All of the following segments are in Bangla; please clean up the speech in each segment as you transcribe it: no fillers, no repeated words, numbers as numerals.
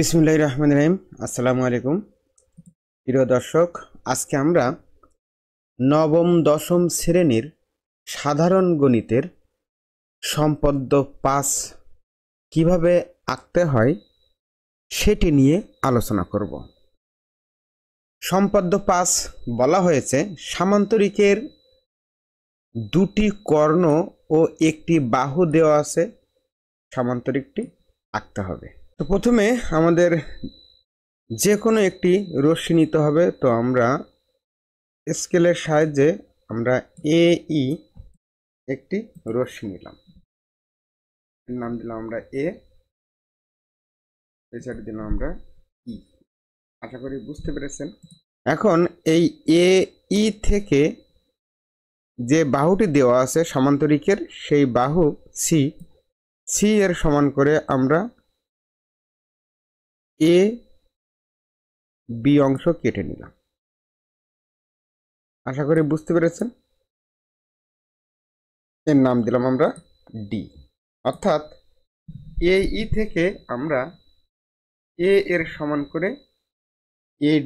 বিসমিল্লাহির রহমানির রহিম। আসসালামু আলাইকুম প্রিয় দর্শক, আজকে আমরা নবম দশম শ্রেণীর সাধারণ গণিতের সম্পদ্য 5 কিভাবে আঁকতে হয় সেটি নিয়ে আলোচনা করব। সম্পদ্য 5 বলা হয়েছে সামান্তরিকের দুটি কর্ণ ও একটি বাহু দেওয়া আছে, সামান্তরিকটি আঁকতে হবে। তো প্রথমে আমাদের যে কোনো একটি রশ্মি নিতে হবে। তো আমরা স্কেলের সাহায্যে আমরা এই একটি রশ্মি নিলাম, এর নাম দিলাম আমরা এ, এছাড়া দিলাম আমরা ই। আশা করি বুঝতে পেরেছেন। এখন এই ই থেকে যে বাহুটি দেওয়া আছে সামান্তরিকের, সেই বাহু সি এর সমান করে আমরা এ বি অংশ কেটে নিলাম। আশা করি বুঝতে পেরেছেন। এর নাম দিলাম আমরা ডি। অর্থাৎ ই থেকে আমরা এর সমান করে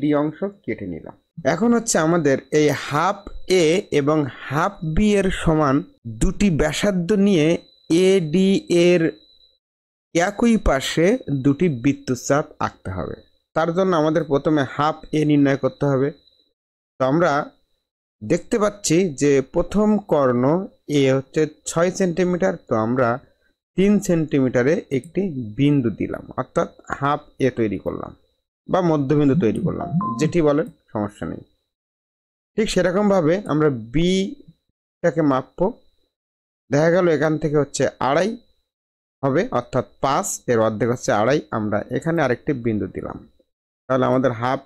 ডি অংশ কেটে নিলাম। এখন হচ্ছে আমাদের এই হাফ এ এবং হাফ বি এর সমান দুটি ব্যাসার্ধ নিয়ে ডি এর একই পাশে দুটি বৃত্তচাপ আঁকতে হবে। তার জন্য আমাদের প্রথমে হাফ এ নির্ণয় করতে হবে। তো আমরা দেখতে পাচ্ছি যে প্রথম কর্ণ এ হচ্ছে 6 সেন্টিমিটার। তো আমরা 3 সেন্টিমিটারে একটি বিন্দু দিলাম, অর্থাৎ হাফ এ তৈরি করলাম বা মধ্যবিন্দু তৈরি করলাম, যেটি বলেন, সমস্যা নেই। ঠিক সেরকমভাবে আমরা বিটাকে মাপবো। দেখা গেল এখান থেকে হচ্ছে 2.5 হবে, অর্থাৎ 5 এর অর্ধেক হচ্ছে 2.5। আমরা এখানে আরেকটি বিন্দু দিলাম, তাহলে আমাদের হাফ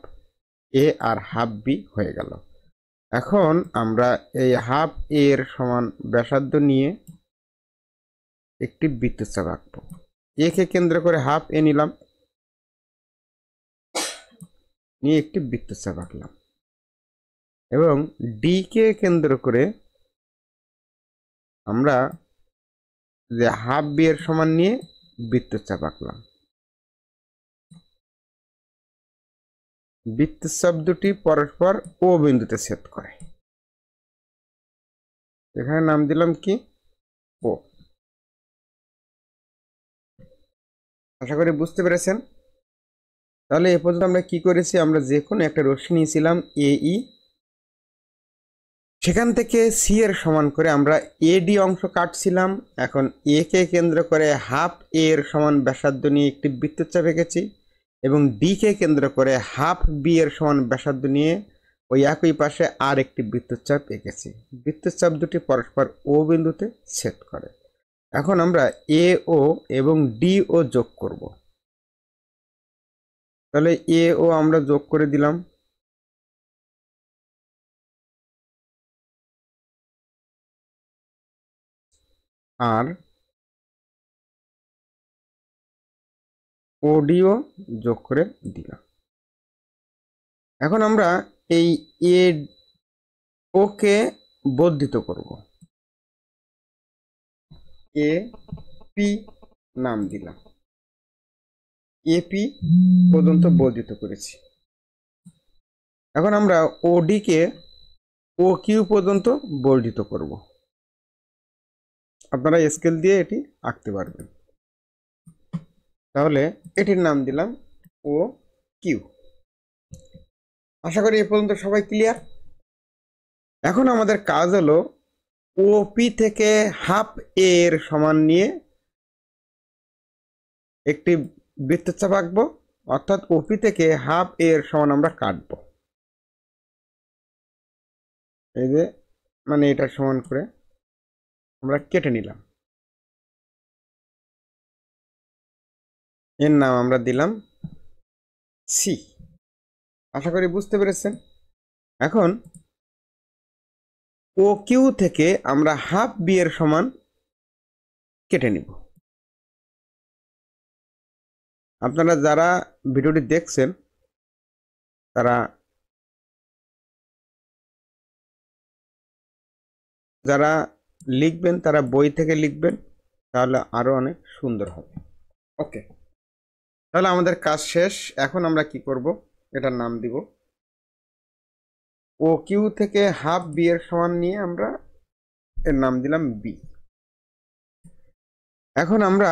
এ আর হাফ বি হয়ে গেল। এখন আমরা এই হাফ এর সমান ব্যাসার্ধ নিয়ে একটি বৃত্তচাপ আঁকবো। এ কে কেন্দ্র করে হাফ এ নিলাম, নিয়ে একটি বৃত্তচাপ আঁকলাম, এবং ডি কে কেন্দ্র করে আমরা যে হাফ বি এর সমান নিয়ে বৃত্তচাপ আঁকলাম। বৃত্তচাপ দুটি পরস্পর ও বিন্দুতে ছেদ করে। এখানে নাম দিলাম কি, ও। আশা করি বুঝতে পেরেছেন। তাহলে এ পর্যন্ত আমরা কি করেছি, আমরা যে কোনো একটা রশ্মি নিয়েছিলাম ই, সেখান থেকে সি এর সমান করে আমরা এডি অংশ কাটছিলাম। এখন এ কে কেন্দ্র করে হাফ এর সমান ব্যাসার্ধ নিয়ে একটি বৃত্তচাপ এঁকেছি, এবং ডি কে কেন্দ্র করে হাফ বি এর সমান ব্যাসার্ধ নিয়ে ওই একই পাশে আর একটি বৃত্তচাপ এঁকেছি। বৃত্তচাপ দুটি পরস্পর ও বিন্দুতে ছেদ করে। এখন আমরা এ ও এবং ডি ও যোগ করব। তাহলে এ ও আমরা যোগ করে দিলাম, আর ওডিও যোগ করে দিলাম। এখন আমরা এই এ ওকে বর্ধিত করব, এ পি নাম দিলাম, এপি পর্যন্ত বর্ধিত করেছি। এখন আমরা ওডি কে ও কিউ পর্যন্ত বর্ধিত করব। আপনারা স্কেল দিয়ে এটি আঁকতে পারবেন। তাহলে এটির নাম দিলাম ও কিউ। আশা করি এ পর্যন্ত সবাই ক্লিয়ার। এখন আমাদের কাজ হলো ওপি থেকে হাফ এর সমান নিয়ে একটি বৃত্তচাপ আঁকবো, অর্থাৎ ওপি থেকে হাফ এর সমান আমরা কাটবো। এই যে মানে এটার সমান করে আমরা কেটে নিলাম। এর নাম আমরা দিলাম সি। আশা করি বুঝতে পেরেছেন। এখন ও কিউ থেকে আমরা হাফ বি এর সমান কেটে নিব। আপনারা যারা ভিডিওটি দেখছেন তারা যারা লিখবেন তারা বই থেকে লিখবেন, তাহলে আরো অনেক সুন্দর হবে। ওকে। তাহলে আমাদের কাজ শেষ। এখন আমরা কি করব, এটার নাম দিব ও কিউ থেকে হাফ বি এর সমান নিয়ে আমরা এর নাম দিলাম বি। এখন আমরা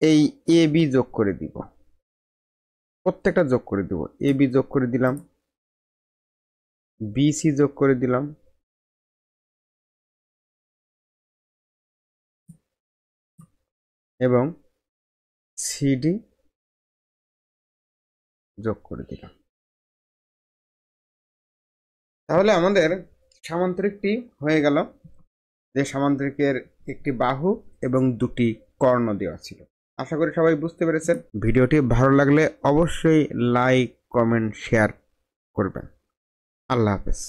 এই এ বি যোগ করে দিব, প্রত্যেকটা যোগ করে দিব। এ বি যোগ করে দিলাম, বি সি যোগ করে দিলাম, এবং সিডি যোগ করে দিলাম। তাহলে আমাদের সামান্তরিকটি হয়ে গেল, যে সামান্তরিকের একটি বাহু এবং দুটি কর্ণ দেওয়া ছিল। আশা করি সবাই বুঝতে পেরেছেন। ভিডিওটি ভালো লাগলে অবশ্যই লাইক, কমেন্ট, শেয়ার করবেন। আল্লাহ হাফেজ।